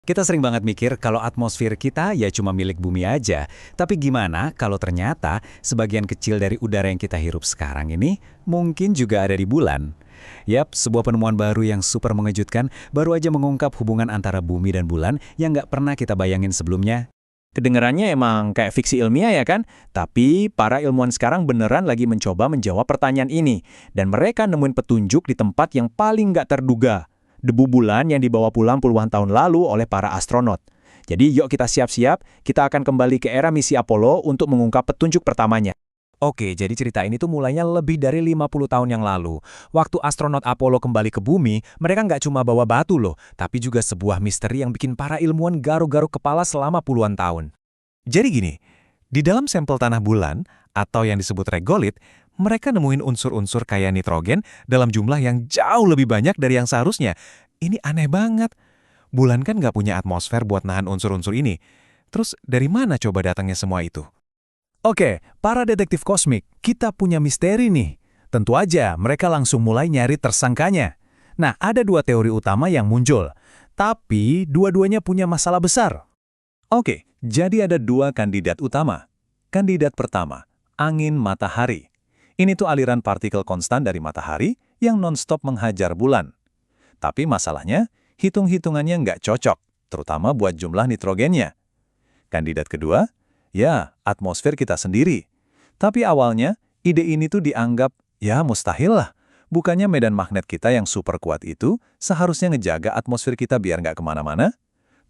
Kita sering banget mikir kalau atmosfer kita ya cuma milik bumi aja. Tapi gimana kalau ternyata sebagian kecil dari udara yang kita hirup sekarang ini mungkin juga ada di bulan? Yap, sebuah penemuan baru yang super mengejutkan baru aja mengungkap hubungan antara bumi dan bulan yang nggak pernah kita bayangin sebelumnya. Kedengarannya emang kayak fiksi ilmiah ya kan? Tapi para ilmuwan sekarang beneran lagi mencoba menjawab pertanyaan ini. Dan mereka nemuin petunjuk di tempat yang paling nggak terduga. Debu bulan yang dibawa pulang puluhan tahun lalu oleh para astronot. Jadi yuk kita siap-siap, kita akan kembali ke era misi Apollo untuk mengungkap petunjuk pertamanya. Oke, jadi cerita ini tuh mulainya lebih dari 50 tahun yang lalu. Waktu astronot Apollo kembali ke bumi, mereka nggak cuma bawa batu loh, tapi juga sebuah misteri yang bikin para ilmuwan garuk-garuk kepala selama puluhan tahun. Jadi gini, di dalam sampel tanah bulan, atau yang disebut regolit, mereka nemuin unsur-unsur kayak nitrogen dalam jumlah yang jauh lebih banyak dari yang seharusnya. Ini aneh banget. Bulan kan nggak punya atmosfer buat nahan unsur-unsur ini. Terus dari mana coba datangnya semua itu? Oke, para detektif kosmik, kita punya misteri nih. Tentu aja mereka langsung mulai nyari tersangkanya. Nah, ada dua teori utama yang muncul. Tapi dua-duanya punya masalah besar. Oke, jadi ada dua kandidat utama. Kandidat pertama, angin matahari. Ini tuh aliran partikel konstan dari matahari yang non-stop menghajar bulan. Tapi masalahnya, hitung-hitungannya nggak cocok, terutama buat jumlah nitrogennya. Kandidat kedua, ya atmosfer kita sendiri. Tapi awalnya, ide ini tuh dianggap, ya mustahil lah. Bukannya medan magnet kita yang super kuat itu seharusnya ngejaga atmosfer kita biar nggak kemana-mana?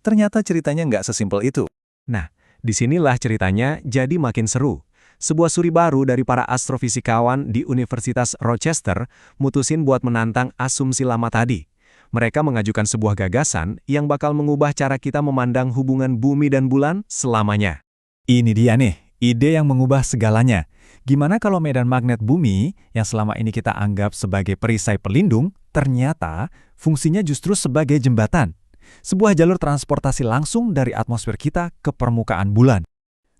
Ternyata ceritanya nggak sesimpel itu. Nah, disinilah ceritanya jadi makin seru. Sebuah studi baru dari para astrofisikawan di Universitas Rochester mutusin buat menantang asumsi lama tadi. Mereka mengajukan sebuah gagasan yang bakal mengubah cara kita memandang hubungan bumi dan bulan selamanya. Ini dia nih, ide yang mengubah segalanya. Gimana kalau medan magnet bumi yang selama ini kita anggap sebagai perisai pelindung, ternyata fungsinya justru sebagai jembatan. Sebuah jalur transportasi langsung dari atmosfer kita ke permukaan bulan.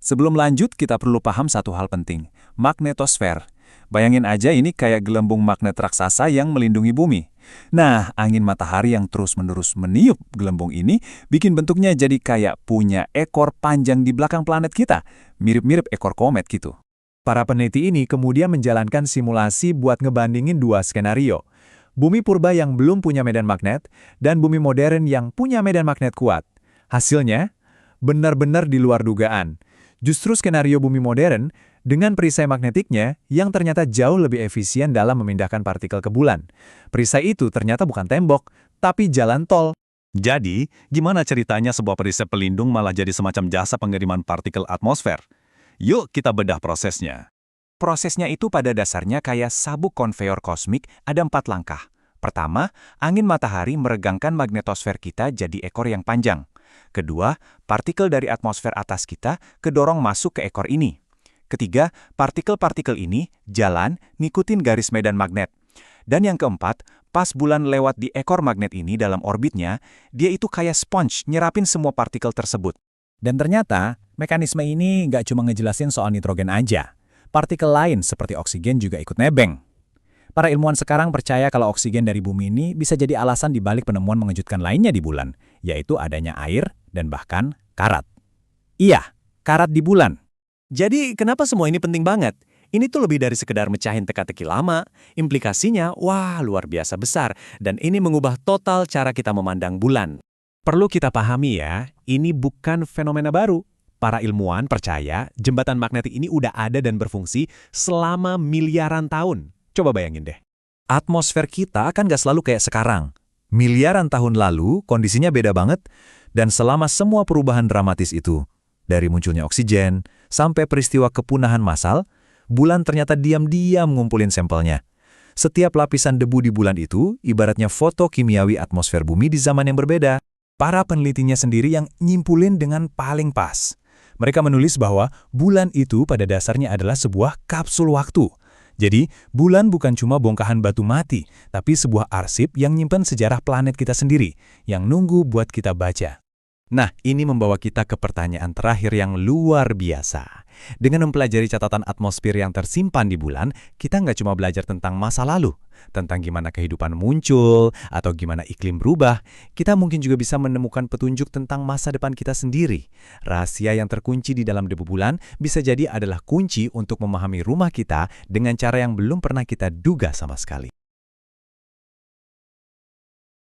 Sebelum lanjut, kita perlu paham satu hal penting, magnetosfer. Bayangin aja ini kayak gelembung magnet raksasa yang melindungi bumi. Nah, angin matahari yang terus-menerus meniup gelembung ini bikin bentuknya jadi kayak punya ekor panjang di belakang planet kita, mirip-mirip ekor komet gitu. Para peneliti ini kemudian menjalankan simulasi buat ngebandingin dua skenario. Bumi purba yang belum punya medan magnet, dan bumi modern yang punya medan magnet kuat. Hasilnya, benar-benar di luar dugaan. Justru skenario bumi modern, dengan perisai magnetiknya yang ternyata jauh lebih efisien dalam memindahkan partikel ke bulan. Perisai itu ternyata bukan tembok, tapi jalan tol. Jadi, gimana ceritanya sebuah perisai pelindung malah jadi semacam jasa pengiriman partikel atmosfer? Yuk kita bedah prosesnya. Prosesnya itu pada dasarnya kayak sabuk konveyor kosmik, ada 4 langkah. Pertama, angin matahari meregangkan magnetosfer kita jadi ekor yang panjang. Kedua, partikel dari atmosfer atas kita kedorong masuk ke ekor ini. Ketiga, partikel-partikel ini jalan ngikutin garis medan magnet. Dan yang keempat, pas bulan lewat di ekor magnet ini dalam orbitnya, dia itu kayak sponge nyerapin semua partikel tersebut. Dan ternyata, mekanisme ini nggak cuma ngejelasin soal nitrogen aja. Partikel lain seperti oksigen juga ikut nebeng. Para ilmuwan sekarang percaya kalau oksigen dari bumi ini bisa jadi alasan dibalik penemuan mengejutkan lainnya di bulan, yaitu adanya air dan bahkan karat. Iya, karat di bulan. Jadi kenapa semua ini penting banget? Ini tuh lebih dari sekedar mecahin teka-teki lama. Implikasinya, wah luar biasa besar. Dan ini mengubah total cara kita memandang bulan. Perlu kita pahami ya, ini bukan fenomena baru. Para ilmuwan percaya jembatan magnetik ini udah ada dan berfungsi selama miliaran tahun. Coba bayangin deh. Atmosfer kita kan gak selalu kayak sekarang. Miliaran tahun lalu kondisinya beda banget. Dan selama semua perubahan dramatis itu, dari munculnya oksigen sampai peristiwa kepunahan massal, bulan ternyata diam-diam ngumpulin sampelnya. Setiap lapisan debu di bulan itu ibaratnya foto kimiawi atmosfer bumi di zaman yang berbeda. Para penelitinya sendiri yang nyimpulin dengan paling pas. Mereka menulis bahwa bulan itu pada dasarnya adalah sebuah kapsul waktu. Jadi, bulan bukan cuma bongkahan batu mati, tapi sebuah arsip yang nyimpen sejarah planet kita sendiri, yang nunggu buat kita baca. Nah, ini membawa kita ke pertanyaan terakhir yang luar biasa. Dengan mempelajari catatan atmosfer yang tersimpan di bulan, kita nggak cuma belajar tentang masa lalu, tentang gimana kehidupan muncul, atau gimana iklim berubah, kita mungkin juga bisa menemukan petunjuk tentang masa depan kita sendiri. Rahasia yang terkunci di dalam debu bulan bisa jadi adalah kunci untuk memahami rumah kita dengan cara yang belum pernah kita duga sama sekali.